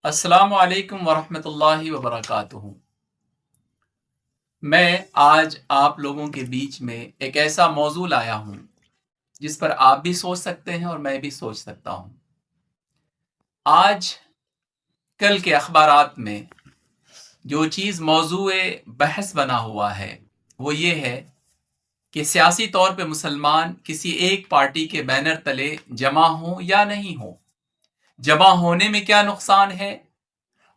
अस्सलाम वालेकुम वरहमतुल्लाहि वबरकातुहू। मैं आज आप लोगों के बीच में एक ऐसा मौजू लाया हूँ जिस पर आप भी सोच सकते हैं और मैं भी सोच सकता हूँ। आज कल के अखबारात में जो चीज़ मौजूए बहस बना हुआ है वो ये है कि सियासी तौर पे मुसलमान किसी एक पार्टी के बैनर तले जमा हों या नहीं हों, जमा होने में क्या नुकसान है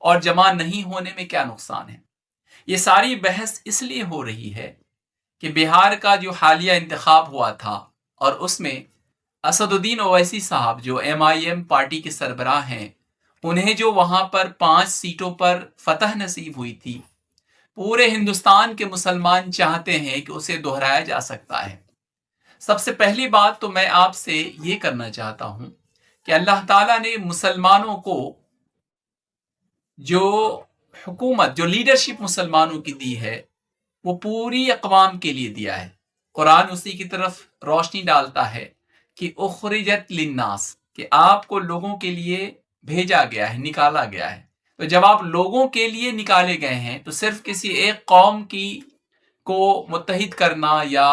और जमा नहीं होने में क्या नुकसान है। ये सारी बहस इसलिए हो रही है कि बिहार का जो हालिया इंतखाब हुआ था और उसमें असदुद्दीन ओवैसी साहब जो MIM पार्टी के सरबराह हैं, उन्हें जो वहां पर 5 सीटों पर फतह नसीब हुई थी, पूरे हिंदुस्तान के मुसलमान चाहते हैं कि उसे दोहराया जा सकता है। सबसे पहली बात तो मैं आपसे ये करना चाहता हूं कि अल्लाह ताला ने मुसलमानों को जो हुकूमत, जो लीडरशिप मुसलमानों की दी है, वो पूरी अक़वाम के लिए दिया है। कुरान उसी की तरफ रोशनी डालता है कि उखरिजत लिन्नास, कि आपको लोगों के लिए भेजा गया है, निकाला गया है। तो जब आप लोगों के लिए निकाले गए हैं तो सिर्फ किसी एक कौम की को मुत्तहिद करना या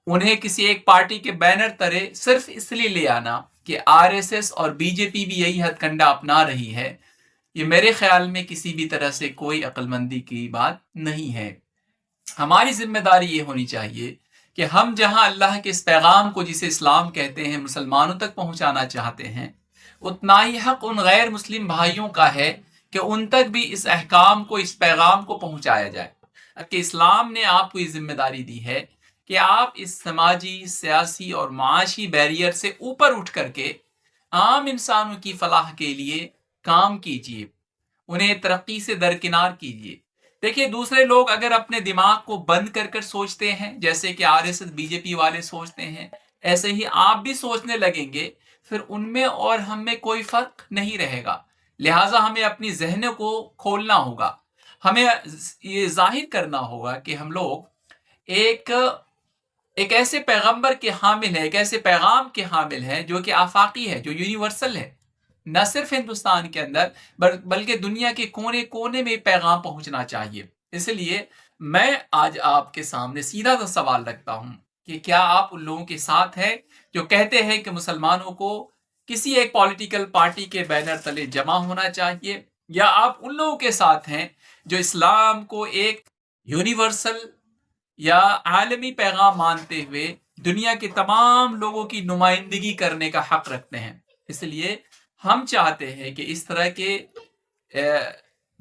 उन्हें किसी एक पार्टी के बैनर तले सिर्फ इसलिए ले आना कि RSS और BJP भी यही हथकंडा अपना रही है, ये मेरे ख्याल में किसी भी तरह से कोई अक्लमंदी की बात नहीं है। हमारी जिम्मेदारी ये होनी चाहिए कि हम जहां अल्लाह के इस पैगाम को, जिसे इस्लाम कहते हैं, मुसलमानों तक पहुंचाना चाहते हैं, उतना ही हक उन गैर मुस्लिम भाइयों का है कि उन तक भी इस अहकाम को, इस पैगाम को पहुंचाया जाए। कि इस्लाम ने आपको ये जिम्मेदारी दी है कि आप इस समाजी, सियासी और माशी बैरियर से ऊपर उठ करके आम इंसानों की फलाह के लिए काम कीजिए, उन्हें तरक्की से दरकिनार कीजिए। देखिए, दूसरे लोग अगर अपने दिमाग को बंद कर कर सोचते हैं, जैसे कि RSS BJP वाले सोचते हैं, ऐसे ही आप भी सोचने लगेंगे, फिर उनमें और हम में कोई फर्क नहीं रहेगा। लिहाजा हमें अपनी जहन को खोलना होगा, हमें ये जाहिर करना होगा कि हम लोग एक ऐसे पैगंबर के हामिल है, एक ऐसे पैगाम के हामिल हैं जो कि आफाकी है, जो यूनिवर्सल है। न सिर्फ हिंदुस्तान के अंदर बल्कि दुनिया के कोने कोने में पैगाम पहुंचना चाहिए। इसलिए मैं आज आपके सामने सीधा सा सवाल रखता हूं कि क्या आप उन लोगों के साथ हैं जो कहते हैं कि मुसलमानों को किसी एक पॉलिटिकल पार्टी के बैनर तले जमा होना चाहिए, या आप उन लोगों के साथ हैं जो इस्लाम को एक यूनिवर्सल या आलमी पैगाम मानते हुए दुनिया के तमाम लोगों की नुमाइंदगी करने का हक रखते हैं। इसलिए हम चाहते हैं कि इस तरह के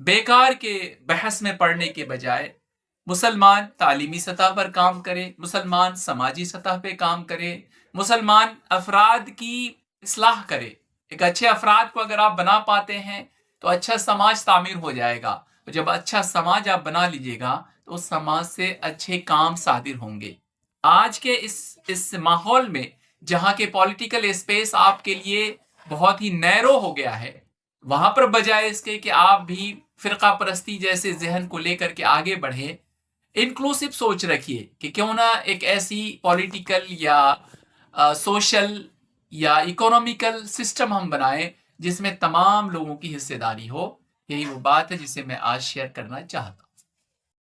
बेकार के बहस में पड़ने के बजाय मुसलमान तालीमी सतह पर काम करे, मुसलमान समाजी सतह पे काम करे, मुसलमान अफराद की इस्लाह करे। एक अच्छे अफराद को अगर आप बना पाते हैं तो अच्छा समाज तामीर हो जाएगा। तो जब अच्छा समाज आप बना लीजिएगा तो उस समाज से अच्छे काम सादिर होंगे। आज के इस माहौल में जहां के पॉलिटिकल स्पेस आपके लिए बहुत ही नैरो हो गया है, वहां पर बजाय इसके कि आप भी फिरका परस्ती जैसे जहन को लेकर के आगे बढ़े, इंक्लूसिव सोच रखिए कि क्यों ना एक ऐसी पॉलिटिकल या सोशल या इकोनॉमिकल सिस्टम हम बनाएं जिसमें तमाम लोगों की हिस्सेदारी हो। यही वो बात है जिसे मैं आज शेयर करना चाहता हूं।